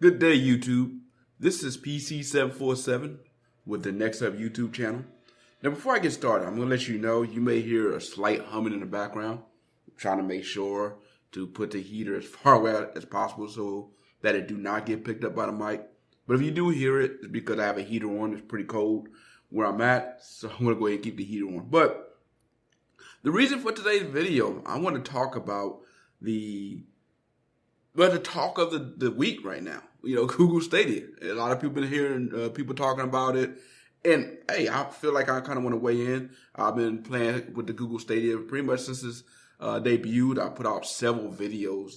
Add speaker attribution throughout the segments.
Speaker 1: Good day, YouTube. This is PC747 with the Next Up YouTube channel. Now, before I get started, I'm going to let you know you may hear a slight humming in the background. I'm trying to make sure to put the heater as far away as possible so that it do not get picked up by the mic. But if you do hear it, it's because I have a heater on. It's pretty cold where I'm at, so I'm going to go ahead and keep the heater on. But the reason for today's video, I want to talk about the talk of the week right now. Google Stadia. A lot of people been hearing people talking about it. And, hey, I feel like I kind of want to weigh in. I've been playing with the Google Stadia pretty much since it's debuted. I put out several videos,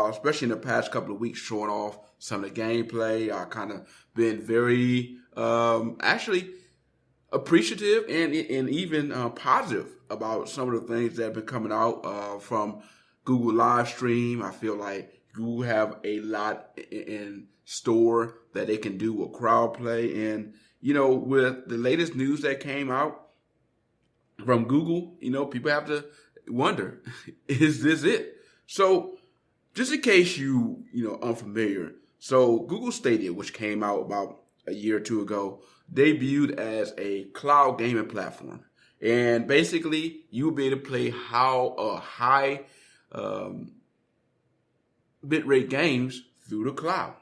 Speaker 1: especially in the past couple of weeks, showing off some of the gameplay. I kind of been very, actually appreciative and even positive about some of the things that have been coming out from Google live stream. I feel like Google have a lot in store that they can do with crowd play. And, with the latest news that came out from Google, people have to wonder, is this it? So just in case unfamiliar, so Google Stadia, which came out about a year or two ago, debuted as a cloud gaming platform. And basically you will be able to play high bitrate games through the cloud.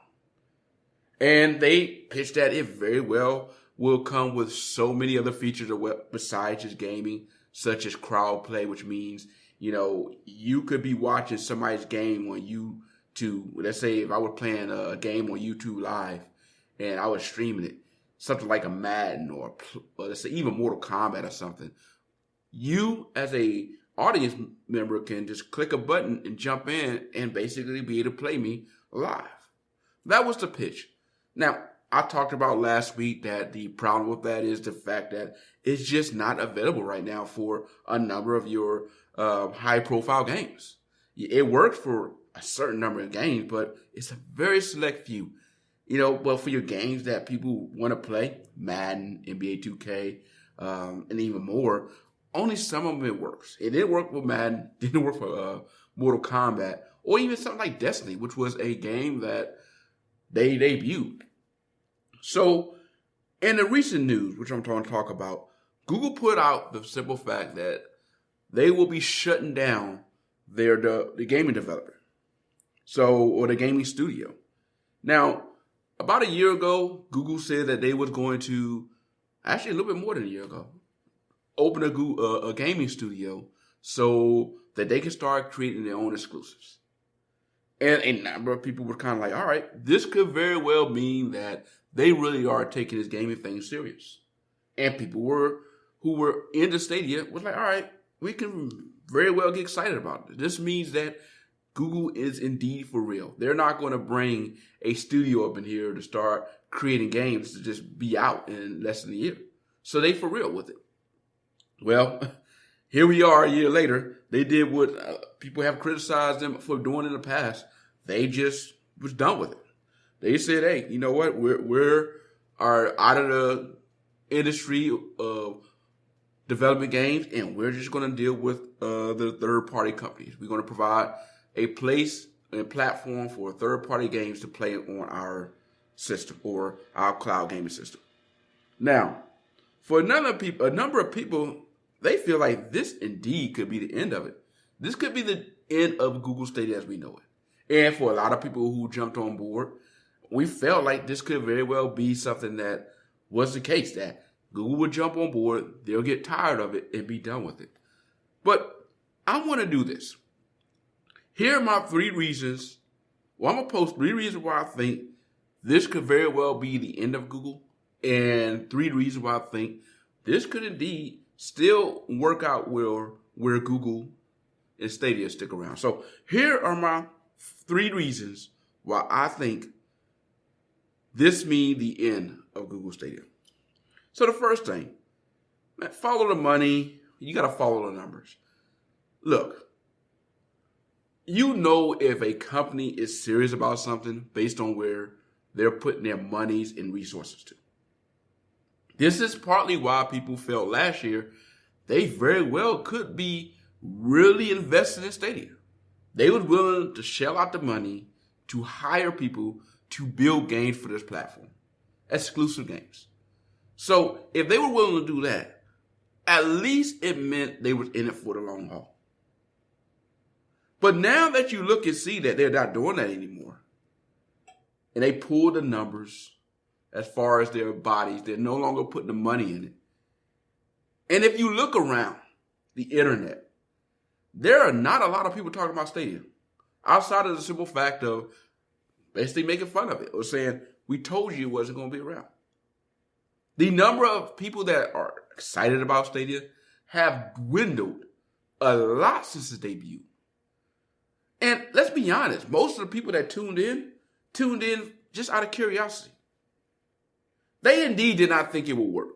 Speaker 1: And they pitched that it very well will come with so many other features besides just gaming, such as crowd play, which means, you could be watching somebody's game on YouTube. Let's say if I were playing a game on YouTube Live and I was streaming it, something like a Madden or let's say even Mortal Kombat or something. You as a audience member can just click a button and jump in and basically be able to play me live. That was the pitch. Now, I talked about last week that the problem with that is the fact that it's just not available right now for a number of your high-profile games. It works for a certain number of games, but it's a very select few. Well, for your games that people want to play, Madden, NBA 2K, and even more, only some of them it works. It didn't work with Madden, didn't work for Mortal Kombat, or even something like Destiny, which was a game that they debuted. So, in the recent news, which I'm going to talk about, Google put out the simple fact that they will be shutting down the gaming developer, or the gaming studio. Now, about a year ago, Google said that they was going to, actually a little bit more than a year ago, open a gaming studio so that they can start creating their own exclusives. And a number of people were kind of like, all right, this could very well mean that they really are taking this gaming thing serious. And people who were in the Stadia was like, all right, we can very well get excited about it. This means that Google is indeed for real. They're not going to bring a studio up in here to start creating games to just be out in less than a year. So they for real with it. Well, here we are a year later. They did what people have criticized them for doing in the past. They just was done with it. They said, hey, you know what? We're out of the industry of development games, and we're just going to deal with the third-party companies. We're going to provide a place and platform for third-party games to play on our system or our cloud gaming system. Now, for a number of people, they feel like this indeed could be the end of it. This could be the end of Google Stadia as we know it. And for a lot of people who jumped on board, we felt like this could very well be something that was the case, that Google would jump on board, they'll get tired of it and be done with it. But I want to do this. Here are my 3 reasons. Well, I'm going to post 3 reasons why I think this could very well be the end of Google, and 3 reasons why I think this could indeed still work out where Google and Stadia stick around. So here are my 3 reasons why I think this means the end of Google Stadia. So the first thing, follow the money. You got to follow the numbers. Look, if a company is serious about something based on where they're putting their monies and resources to. This is partly why people felt last year they very well could be really invested in Stadia. They were willing to shell out the money to hire people to build games for this platform, exclusive games. So if they were willing to do that, at least it meant they was in it for the long haul. But now that you look and see that they're not doing that anymore, and they pull the numbers as far as their bodies, they're no longer putting the money in it. And if you look around the internet, there are not a lot of people talking about Stadia, outside of the simple fact of basically making fun of it or saying, we told you it wasn't going to be around. The number of people that are excited about Stadia have dwindled a lot since its debut. And let's be honest, most of the people that tuned in just out of curiosity. They indeed did not think it would work.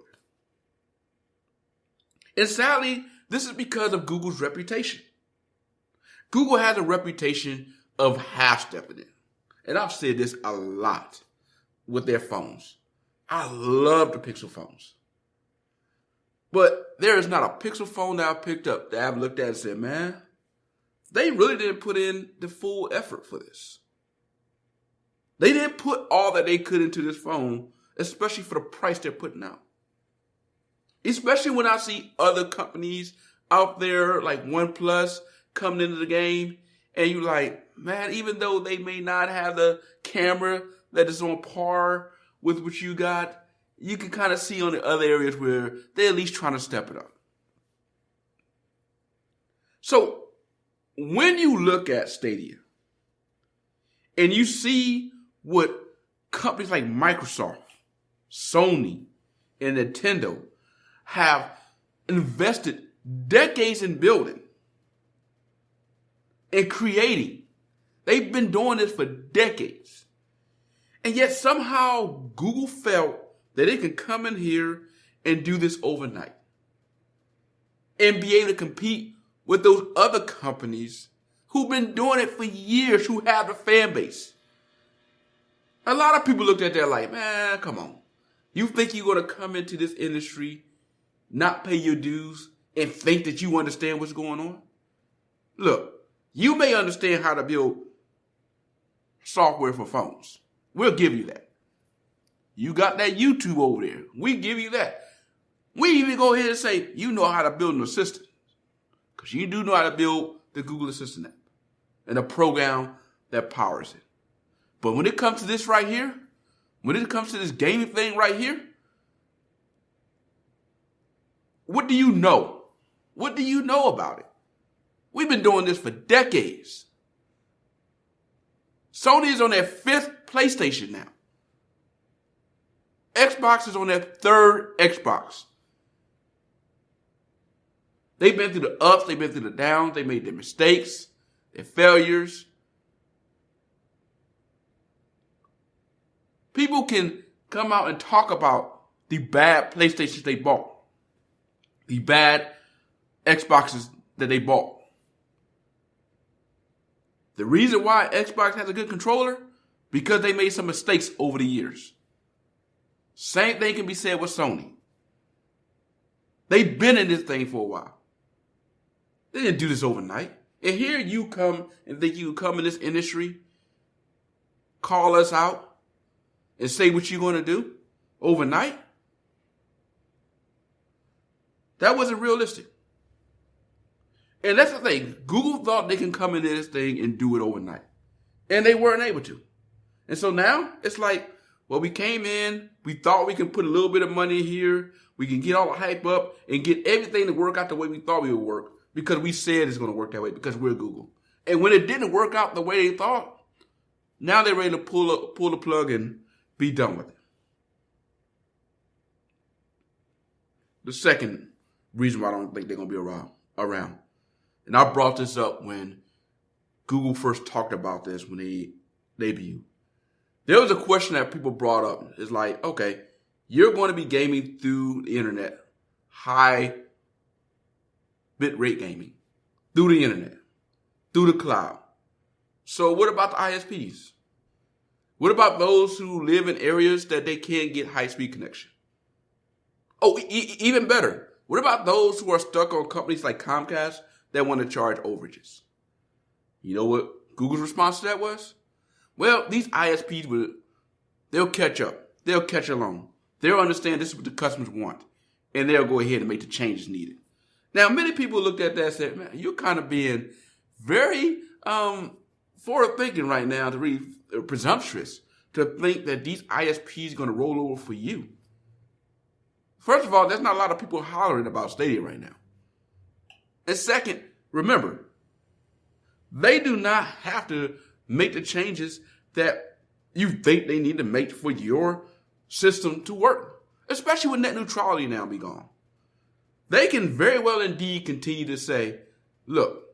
Speaker 1: And sadly, this is because of Google's reputation. Google has a reputation of half-stepping it. And I've said this a lot with their phones. I love the Pixel phones. But there is not a Pixel phone that I've picked up that I've looked at and said, man, they really didn't put in the full effort for this. They didn't put all that they could into this phone, especially for the price they're putting out. Especially when I see other companies out there like OnePlus coming into the game, and you're like, man, even though they may not have the camera that is on par with what you got, you can kind of see on the other areas where they're at least trying to step it up. So when you look at Stadia and you see what companies like Microsoft, Sony, and Nintendo have invested decades in building and creating, they've been doing this for decades. And yet somehow Google felt that it can come in here and do this overnight and be able to compete with those other companies who've been doing it for years, who have the fan base. A lot of people looked at that like, man, come on. You think you're going to come into this industry, not pay your dues, and think that you understand what's going on? Look, you may understand how to build software for phones. We'll give you that. You got that YouTube over there. We give you that. We even go ahead and say, you know how to build an assistant. Because you do know how to build the Google Assistant app and a program that powers it. But when it comes to this right here, when it comes to this gaming thing right here, what do you know? What do you know about it? We've been doing this for decades. Sony is on their 5th PlayStation now. Xbox is on their 3rd Xbox. They've been through the ups, they've been through the downs, they made their mistakes, their failures. People can come out and talk about the bad PlayStations they bought, the bad Xboxes that they bought. The reason why Xbox has a good controller, because they made some mistakes over the years. Same thing can be said with Sony. They've been in this thing for a while. They didn't do this overnight. And here you come and think you can come in this industry, call us out, and say what you're going to do overnight? That wasn't realistic. And that's the thing. Google thought they can come into this thing and do it overnight. And they weren't able to. And so now it's like, well, we came in, we thought we could put a little bit of money here, we can get all the hype up and get everything to work out the way we thought it would work because we said it's going to work that way because we're Google. And when it didn't work out the way they thought, now they're ready to pull the plug and be done with it. The second reason why I don't think they're going to be around. And I brought this up when Google first talked about this when they debuted. There was a question that people brought up. It's like, okay, you're going to be gaming through the internet, high bitrate gaming, through the internet, through the cloud. So what about the ISPs? What about those who live in areas that they can't get high-speed connection? Oh, even better. What about those who are stuck on companies like Comcast that want to charge overages? You know what Google's response to that was? Well, these ISPs they'll catch up. They'll catch along. They'll understand this is what the customers want, and they'll go ahead and make the changes needed. Now, many people looked at that and said, man, you're kind of being very forward-thinking right now, to be presumptuous, to think that these ISPs are going to roll over for you. First of all, there's not a lot of people hollering about Stadia right now. And second, remember, they do not have to make the changes that you think they need to make for your system to work, especially with net neutrality now be gone. They can very well indeed continue to say, look,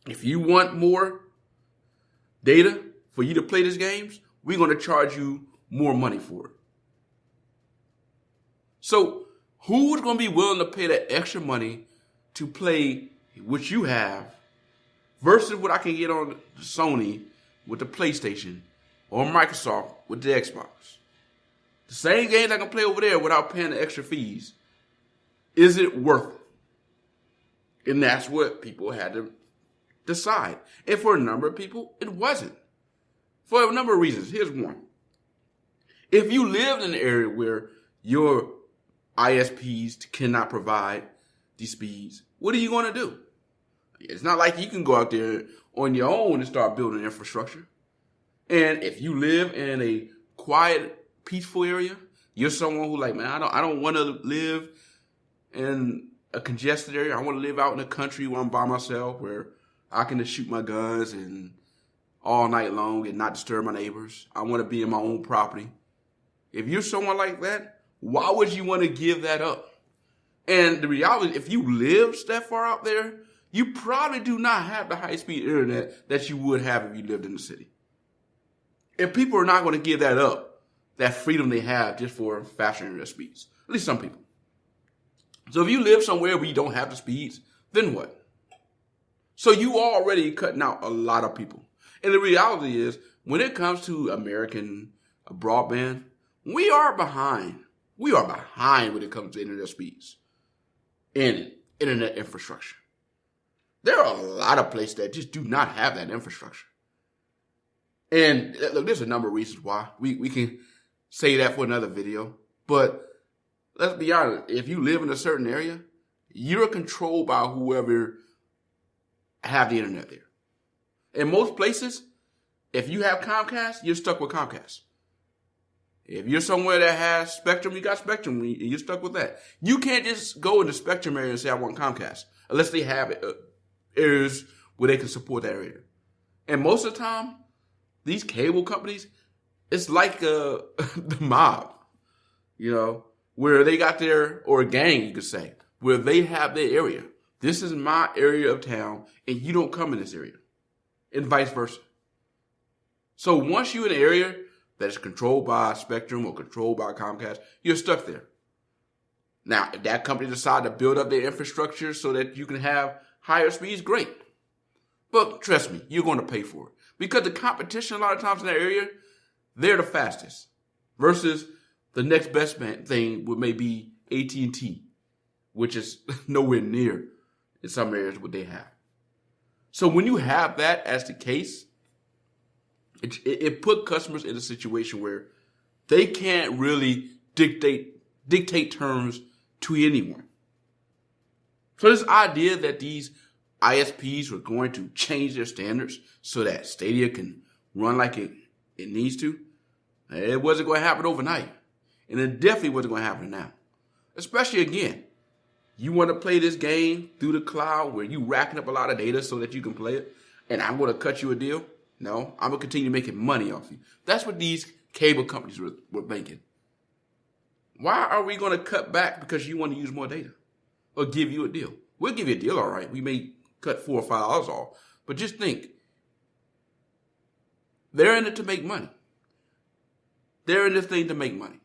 Speaker 1: if you want more data for you to play these games, we're going to charge you more money for it. So who's going to be willing to pay that extra money to play what you have versus what I can get on Sony with the PlayStation or Microsoft with the Xbox? The same games I can play over there without paying the extra fees. Is it worth it? And that's what people had to decide. And for a number of people, it wasn't. For a number of reasons. Here's one. If you lived in an area where your ISPs cannot provide these speeds, what are you going to do? It's not like you can go out there on your own and start building infrastructure. And if you live in a quiet, peaceful area, you're someone who like, man, I don't want to live in a congested area. I want to live out in the country where I'm by myself, where I can just shoot my guns and all night long and not disturb my neighbors. I want to be in my own property. If you're someone like that, why would you want to give that up? And the reality, if you live that far out there, you probably do not have the high-speed internet that you would have if you lived in the city. If people are not going to give that up, that freedom they have just for faster internet speeds, at least some people. So if you live somewhere where you don't have the speeds, then what? So you are already cutting out a lot of people. And the reality is, when it comes to American broadband, we are behind. We are behind when it comes to internet speeds and internet infrastructure. There are a lot of places that just do not have that infrastructure. And look, there's a number of reasons why. We can say that for another video. But let's be honest, if you live in a certain area, you're controlled by whoever have the internet there. In most places, if you have Comcast, you're stuck with Comcast. If you're somewhere that has Spectrum, you got Spectrum, and you're stuck with that. You can't just go in the Spectrum area and say, I want Comcast, unless they have areas where they can support that area. And most of the time, these cable companies, it's like the mob, where they got or a gang, you could say, where they have their area. This is my area of town, and you don't come in this area, and vice versa. So once you're in an area that is controlled by Spectrum or controlled by Comcast, you're stuck there. Now, if that company decides to build up their infrastructure so that you can have higher speeds, great. But trust me, you're going to pay for it. Because the competition a lot of times in that area, they're the fastest. Versus the next best thing would maybe AT&T, which is nowhere near in some areas what they have. So when you have that as the case, it put customers in a situation where they can't really dictate terms to anyone. So this idea that these ISPs were going to change their standards so that Stadia can run like it needs to, it wasn't going to happen overnight. And it definitely wasn't going to happen now. Especially, again, you want to play this game through the cloud where you racking up a lot of data so that you can play it, and I'm going to cut you a deal? No, I'm going to continue making money off you. That's what these cable companies were thinking. Why are we going to cut back because you want to use more data or give you a deal? We'll give you a deal, all right. We may cut $4 or $5 off, but just think, they're in it to make money. They're in this thing to make money.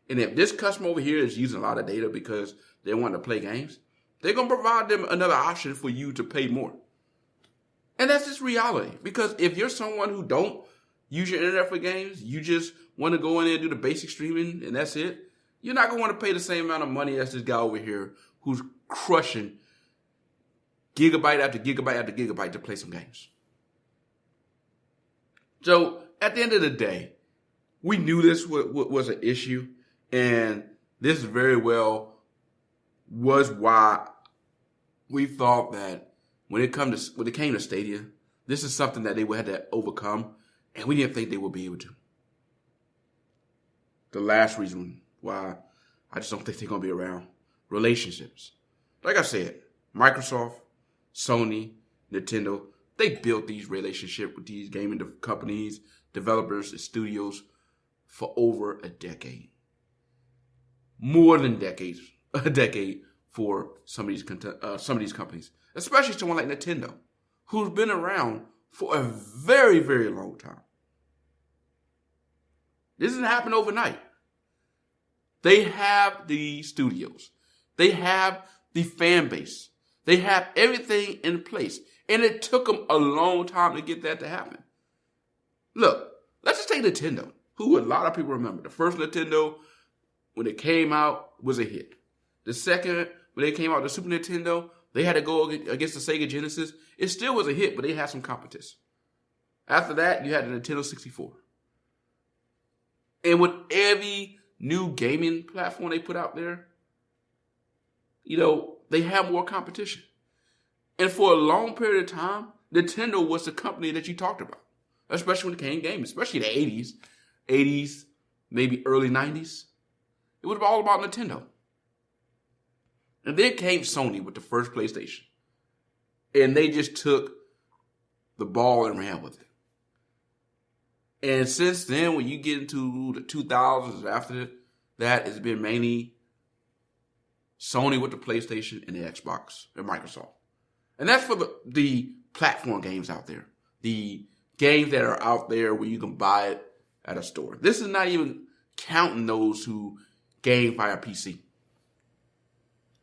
Speaker 1: And if this customer over here is using a lot of data because they want to play games, they're going to provide them another option for you to pay more. And that's just reality. Because if you're someone who don't use your internet for games, you just want to go in there and do the basic streaming and that's it, you're not going to want to pay the same amount of money as this guy over here who's crushing gigabyte after gigabyte after gigabyte to play some games. So at the end of the day, we knew this was an issue, and this very well was why we thought that when it came to Stadia, this is something that they would have to overcome, and we didn't think they would be able to. The last reason why I just don't think they're going to be around: relationships. Like I said, Microsoft, Sony, Nintendo, they built these relationships with these gaming companies, developers, and studios for over a decade. More than a decade for some of these companies, especially someone like Nintendo, who's been around for a very, very long time. This didn't happen overnight. They have the studios. They have the fan base. They have everything in place. And it took them a long time to get that to happen. Look, let's just take Nintendo, who a lot of people remember. The first Nintendo, when it came out, was a hit. The second, when they came out, the Super Nintendo, they had to go against the Sega Genesis. It still was a hit, but they had some competition. After that, you had the Nintendo 64. And with every new gaming platform they put out there, they have more competition. And for a long period of time, Nintendo was the company that you talked about, especially when it came to gaming, especially the 80s, maybe early 90s. It was all about Nintendo. And then came Sony with the first PlayStation. And they just took the ball and ran with it. And since then, when you get into the 2000s, after that, it's been mainly Sony with the PlayStation and the Xbox and Microsoft. And that's for the platform games out there. The games that are out there where you can buy it at a store. This is not even counting those who game via PC.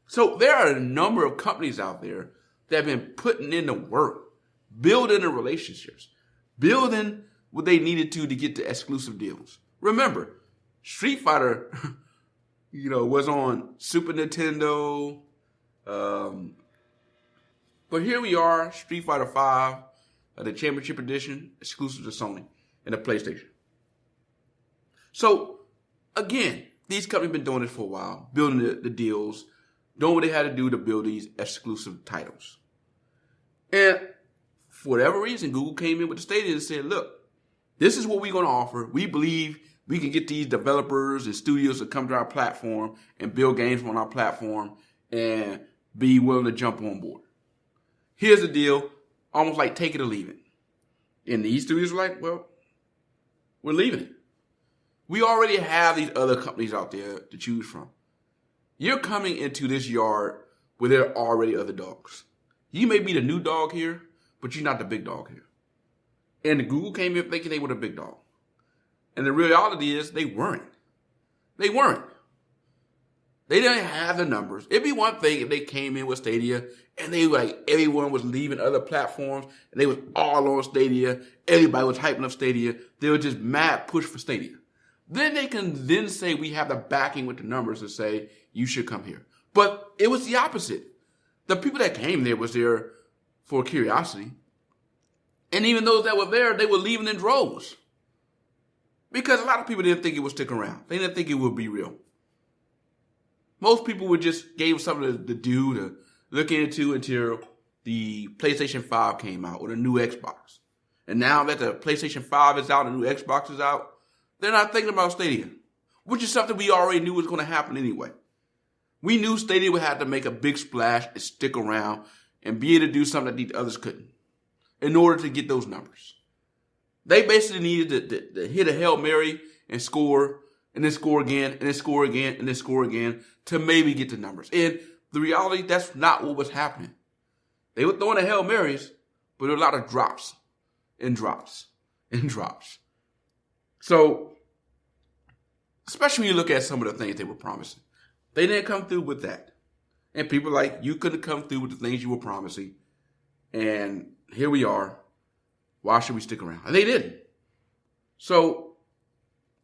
Speaker 1: So there are a number of companies out there that have been putting in the work, building the relationships, building what they needed to get the exclusive deals. Remember, Street Fighter, was on Super Nintendo. But here we are, Street Fighter V, the Championship Edition, exclusive to Sony and the PlayStation. So, again, these companies have been doing this for a while, building the deals, doing what they had to do to build these exclusive titles. And for whatever reason, Google came in with the Stadia and said, look, this is what we're going to offer. We believe we can get these developers and studios to come to our platform and build games on our platform and be willing to jump on board. Here's the deal, almost like take it or leave it. And these studios were like, well, we're leaving it. We already have these other companies out there to choose from. You're coming into this yard where there are already other dogs. You may be the new dog here, but you're not the big dog here. And Google came in thinking they were the big dog. And the reality is they weren't. They weren't. They didn't have the numbers. It'd be one thing if they came in with Stadia and they were like, everyone was leaving other platforms and they was all on Stadia. Everybody was hyping up Stadia. They were just mad push for Stadia. Then they can then say we have the backing with the numbers to say you should come here. But it was the opposite. The people that came there was there for curiosity. And even those that were there, they were leaving in droves. Because a lot of people didn't think it would stick around. They didn't think it would be real. Most people would just gave something to do, to look into until the PlayStation 5 came out or the new Xbox. And now that the PlayStation 5 is out and the new Xbox is out, they're not thinking about Stadia, which is something we already knew was going to happen anyway. We knew Stadia would have to make a big splash and stick around and be able to do something that the others couldn't in order to get those numbers. They basically needed to hit a Hail Mary and score, and then score again, and then score again, and then score again to maybe get the numbers. And the reality, that's not what was happening. They were throwing the Hail Marys, but there were a lot of drops and drops and drops. So, especially when you look at some of the things they were promising, they didn't come through with that. And people are like, you couldn't come through with the things you were promising. And here we are. Why should we stick around? And they didn't. So,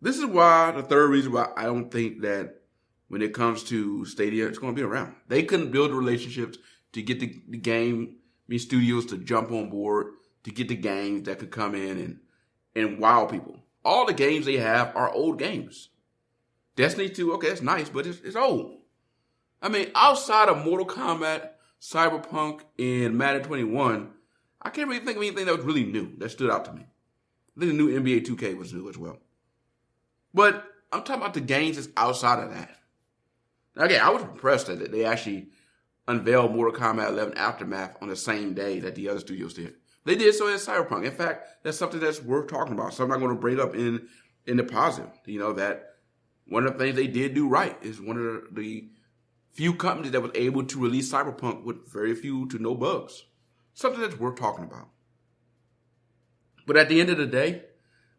Speaker 1: this is why, the third reason why I don't think that when it comes to Stadia, it's going to be around. They couldn't build relationships to get the game, studios to jump on board, to get the games that could come in and wow people. All the games they have are old games. Destiny 2, okay, it's nice, but it's old. I mean, outside of Mortal Kombat, Cyberpunk, and Madden 21, I can't really think of anything that was really new that stood out to me. I think the new NBA 2K was new as well. But I'm talking about the games that's outside of that. Now, again, I was impressed that they actually unveiled Mortal Kombat 11 Aftermath on the same day that the other studios did. They did so in Cyberpunk. In fact, that's something that's worth talking about. Something I'm going to bring up in the positive. That one of the things they did do right is one of the few companies that was able to release Cyberpunk with very few to no bugs. Something that's worth talking about. But at the end of the day,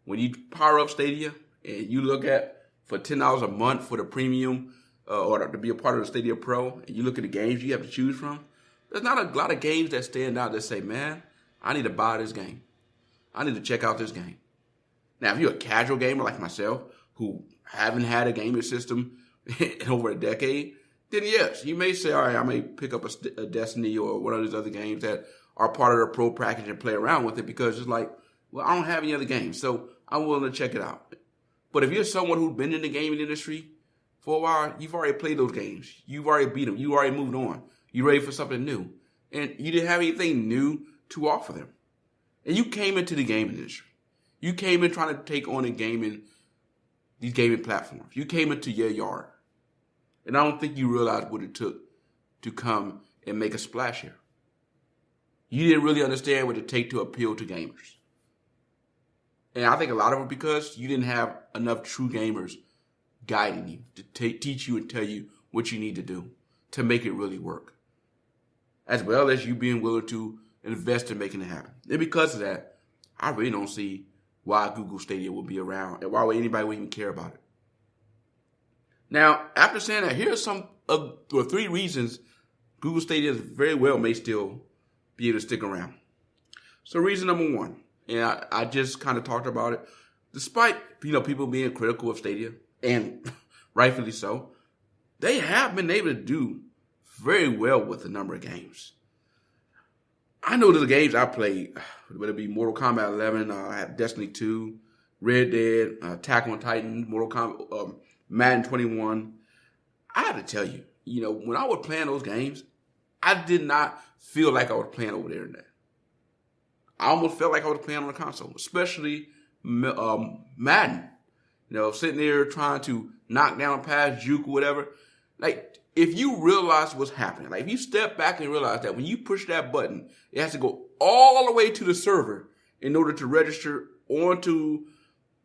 Speaker 1: when you power up Stadia and you look at for $10 a month for the premium or to be a part of the Stadia Pro, and you look at the games you have to choose from, there's not a lot of games that stand out that say, man, I need to buy this game. I need to check out this game. Now, if you're a casual gamer like myself who haven't had a gaming system in over a decade, then yes, you may say, all right, I may pick up a Destiny or one of these other games that are part of the Pro package and play around with it because it's like, well, I don't have any other games, so I'm willing to check it out. But if you're someone who's been in the gaming industry for a while, you've already played those games. You've already beat them. You already moved on. You're ready for something new. And you didn't have anything new to offer them. And you came into the gaming industry. You came in trying to take on these gaming platforms. You came into your yard. And I don't think you realized what it took to come and make a splash here. You didn't really understand what it took to appeal to gamers. And I think a lot of it because you didn't have enough true gamers guiding you to teach you and tell you what you need to do to make it really work. As well as you being willing to invest in making it happen. And because of that, I really don't see why Google Stadia will be around and why would anybody would even care about it. Now, after saying that, here are some of the 3 reasons Google Stadia very well may still be able to stick around. So reason number 1, and I just kind of talked about it, despite people being critical of Stadia, and rightfully so, they have been able to do very well with a number of games. I know the games I played, whether it be Mortal Kombat 11, I have Destiny 2, Red Dead, Attack on Titan, Mortal Kombat, Madden 21. I have to tell you, when I was playing those games, I did not feel like I was playing over the internet. I almost felt like I was playing on a console, especially Madden. Sitting there trying to knock down a pass, juke, or whatever. Like, if you realize what's happening, like if you step back and realize that when you push that button, it has to go all the way to the server in order to register onto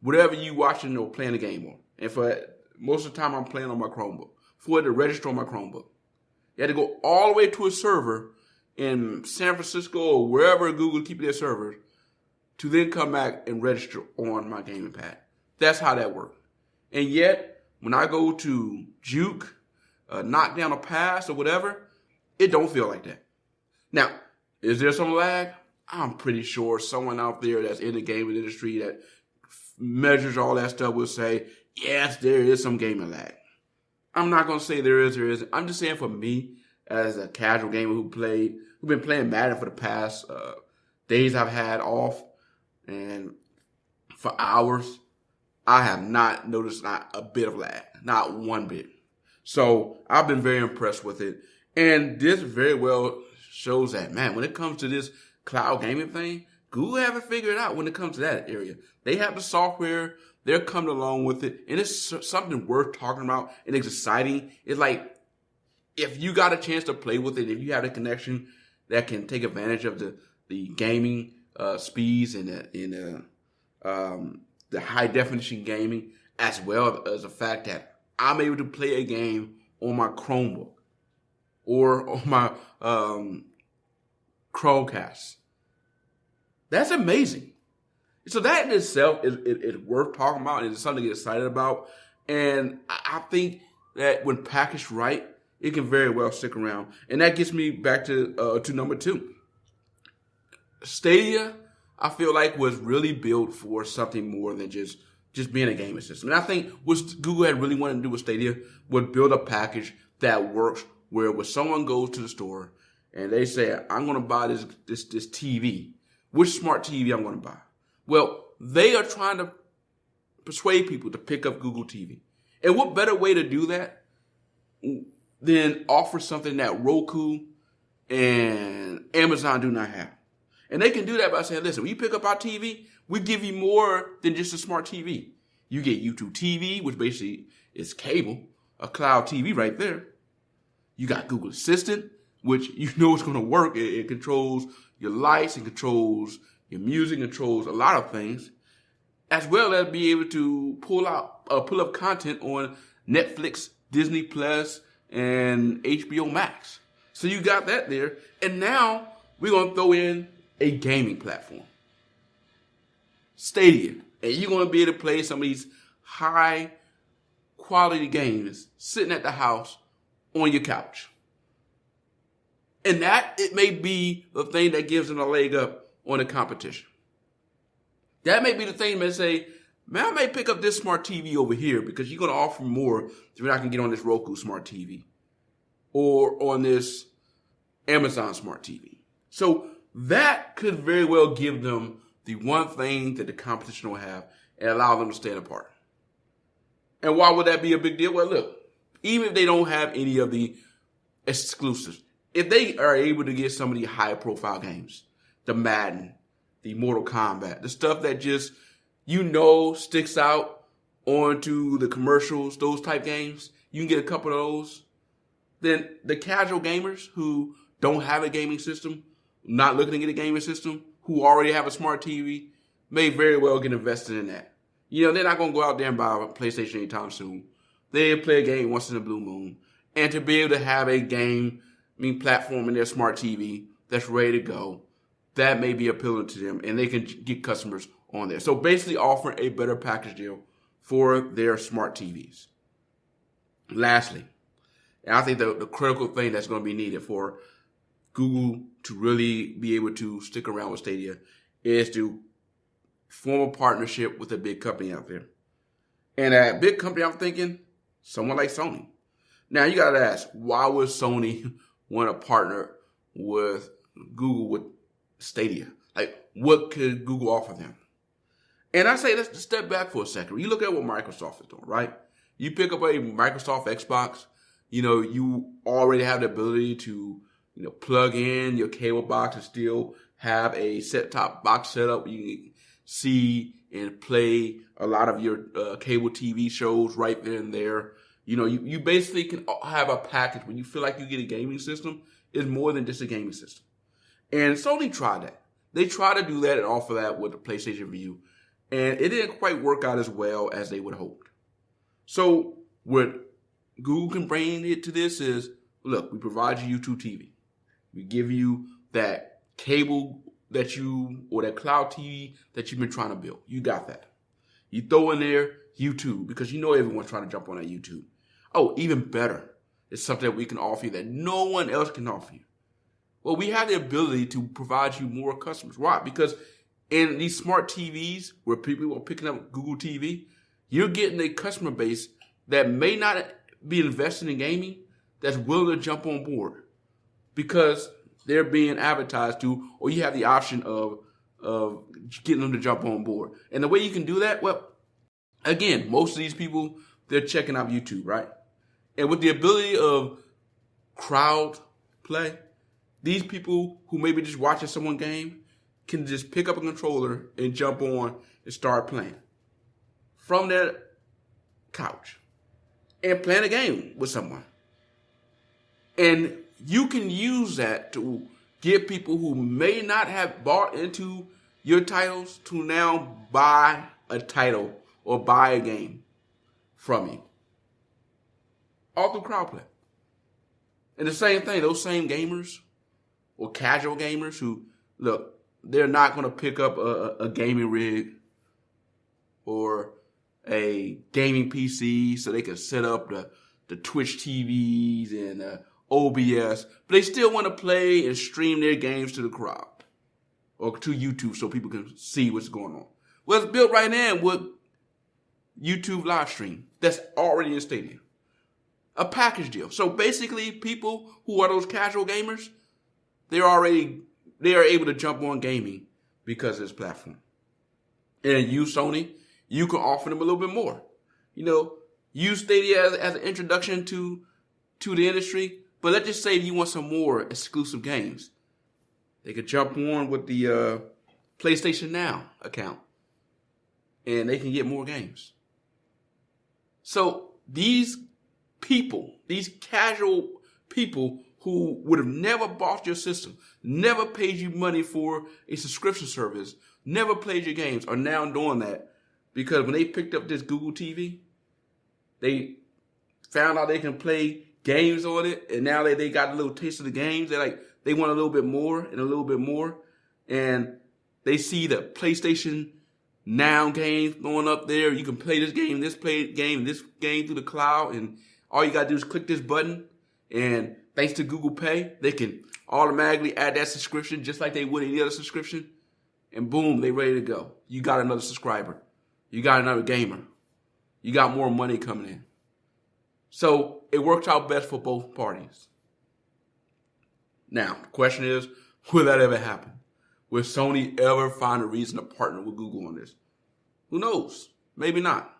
Speaker 1: whatever you watching or playing the game on. And for most of the time, I'm playing on my Chromebook. For it to register on my Chromebook, you had to go all the way to a server in San Francisco or wherever Google keep their servers to then come back and register on my gaming pad. That's how that works. And yet, when I go to juke, knock down a pass or whatever, it don't feel like that. Now, is there some lag? I'm pretty sure someone out there that's in the gaming industry that measures all that stuff will say, yes, there is some gaming lag. I'm not going to say there is or isn't. I'm just saying for me, as a casual gamer who've been playing Madden for the past days I've had off, and for hours, I have not noticed not a bit of lag, not one bit. So I've been very impressed with it. And this very well shows that, man, when it comes to this cloud gaming thing, Google haven't figured it out when it comes to that area. They have the software, they're coming along with it, and it's something worth talking about, and it's exciting. It's like, if you got a chance to play with it, if you have a connection that can take advantage of the gaming speeds and the high definition gaming, as well as the fact that I'm able to play a game on my Chromebook or on my Chromecast. That's amazing. So that in itself is worth talking about, and it's something to get excited about. And I think that when packaged right, it can very well stick around. And that gets me back to number 2. Stadia, I feel like, was really built for something more than just being a gaming system. And I think what Google had really wanted to do with Stadia was build a package that works where when someone goes to the store and they say, I'm going to buy this TV, which smart TV I'm going to buy? Well, they are trying to persuade people to pick up Google TV. And what better way to do that than offer something that Roku and Amazon do not have? And they can do that by saying, listen, when you pick up our TV, we give you more than just a smart TV. You get YouTube TV, which basically is cable, a cloud TV right there. You got Google Assistant, which you know is going to work. It controls your lights, it controls your music, controls a lot of things, as well as be able to pull up content on Netflix, Disney Plus, and HBO Max. So you got that there. And now we're going to throw in a gaming platform, Stadia. And you're going to be able to play some of these high quality games sitting at the house on your couch. And that, it may be the thing that gives them a leg up on the competition. That may be the thing that say, man, I may pick up this smart TV over here because you're going to offer more than I can get on this Roku smart TV or on this Amazon smart TV. So that could very well give them the one thing that the competition will have and allow them to stand apart. And why would that be a big deal? Well, look, even if they don't have any of the exclusives, if they are able to get some of the higher profile games, the Madden, the Mortal Kombat, the stuff that just, sticks out onto the commercials, those type games, you can get a couple of those. Then the casual gamers who don't have a gaming system, not looking to get a gaming system, who already have a smart TV, may very well get invested in that. They're not going to go out there and buy a PlayStation anytime soon. They play a game once in a blue moon. And to be able to have a platform in their smart TV that's ready to go, that may be appealing to them, and they can get customers on there. So basically offering a better package deal for their smart TVs. Lastly, and I think the critical thing that's going to be needed for Google to really be able to stick around with Stadia is to form a partnership with a big company out there. And that big company, I'm thinking, someone like Sony. Now, you got to ask, why would Sony want to partner with Google with Stadia? Like, what could Google offer them? And I say, let's just step back for a second. You look at what Microsoft is doing, right? You pick up a Microsoft Xbox, you already have the ability to, plug in your cable box and still have a set-top box setup. You can see and play a lot of your cable TV shows right there and there. You basically can have a package when you feel like you get a gaming system. It's more than just a gaming system. And Sony tried that. They tried to do that and offer that with the PlayStation Vue. And it didn't quite work out as well as they would have hoped. So what Google can bring it to this is, look, we provide you YouTube TV. We give you that cable or that cloud TV that you've been trying to build. You got that. You throw in there YouTube because everyone's trying to jump on that YouTube. Oh, even better. It's something that we can offer you that no one else can offer you. Well, we have the ability to provide you more customers. Why? Because in these smart TVs where people are picking up Google TV, you're getting a customer base that may not be invested in gaming that's willing to jump on board because they're being advertised to, or you have the option of getting them to jump on board. And the way you can do that, well, again, most of these people, they're checking out YouTube, right? And with the ability of crowd play, these people who maybe just watching someone game can just pick up a controller and jump on and start playing from their couch and playing a game with someone. And you can use that to get people who may not have bought into your titles to now buy a title or buy a game from you. All through crowdplay. And the same thing, those same gamers or casual gamers who, look, they're not going to pick up a gaming rig or a gaming PC so they can set up the Twitch TVs and OBS, but they still want to play and stream their games to the crowd or to YouTube so people can see what's going on. Well, it's built right in with YouTube live stream that's already in Stadia. A package deal. So basically, people who are those casual gamers, they are able to jump on gaming because of this platform. and you, Sony, you can offer them a little bit more. Use Stadia as an introduction to the industry. But let's just say you want some more exclusive games. They could jump on with the PlayStation Now account, and they can get more games. So these people, these casual people who would have never bought your system, never paid you money for a subscription service, never played your games, are now doing that because when they picked up this Google TV, they found out they can play games on it, and now they got a little taste of the games. They want a little bit more and a little bit more, and they see the PlayStation Now games going up there. You can play this game, this game through the cloud, and all you gotta do is click this button, and thanks to Google Pay, they can automatically add that subscription just like they would any other subscription, and boom, they ready to go. You got another subscriber. You got another gamer. You got more money coming in. So it works out best for both parties. Now, the question is, will that ever happen? Will Sony ever find a reason to partner with Google on this? Who knows? Maybe not.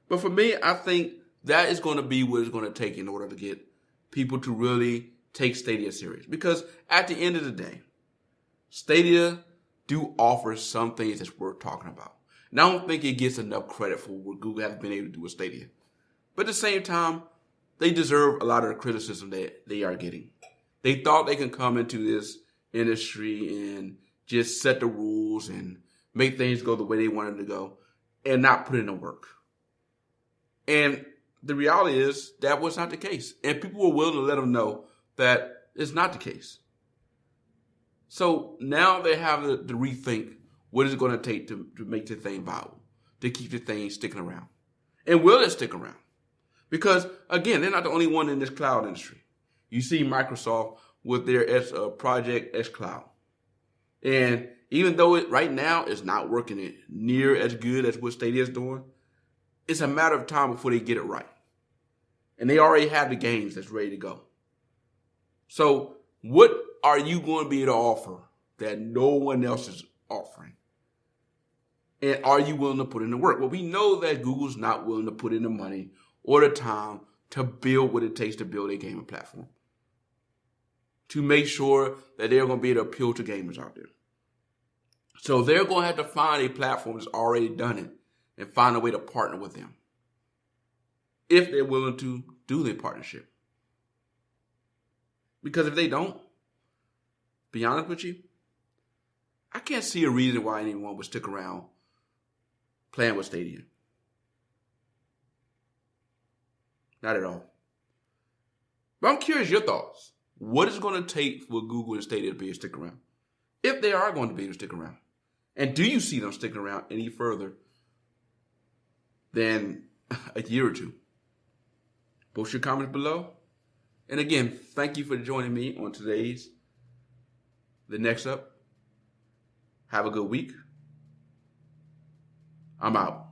Speaker 1: But for me, I think that is going to be what it's going to take in order to get people to really take Stadia serious. Because at the end of the day, Stadia do offer some things that's worth talking about. And I don't think it gets enough credit for what Google has been able to do with Stadia. But at the same time, they deserve a lot of the criticism that they are getting. They thought they can come into this industry and just set the rules and make things go the way they want them to go and not put in the work. And the reality is that was not the case. And people were willing to let them know that it's not the case. So now they have to rethink what is it going to take to make the thing viable, to keep the thing sticking around. And will it stick around? Because, again, they're not the only one in this cloud industry. You see Microsoft with their Project X Cloud. And even though it right now is not working near as good as what Stadia is doing, it's a matter of time before they get it right. And they already have the games that's ready to go. So what are you going to be able to offer that no one else is offering? And are you willing to put in the work? Well, we know that Google's not willing to put in the money or the time to build what it takes to build a gaming platform, to make sure that they're going to be able to appeal to gamers out there. So they're going to have to find a platform that's already done it and find a way to partner with them if they're willing to do the partnership. Because if they don't, be honest with you, I can't see a reason why anyone would stick around playing with Stadia. Not at all. But I'm curious your thoughts. What is it going to take for Google and Stadia to be able to stick around? If they are going to be able to stick around. And do you see them sticking around any further than a year or two? Post your comments below. And again, thank you for joining me on today's The Next Up. Have a good week. I'm out.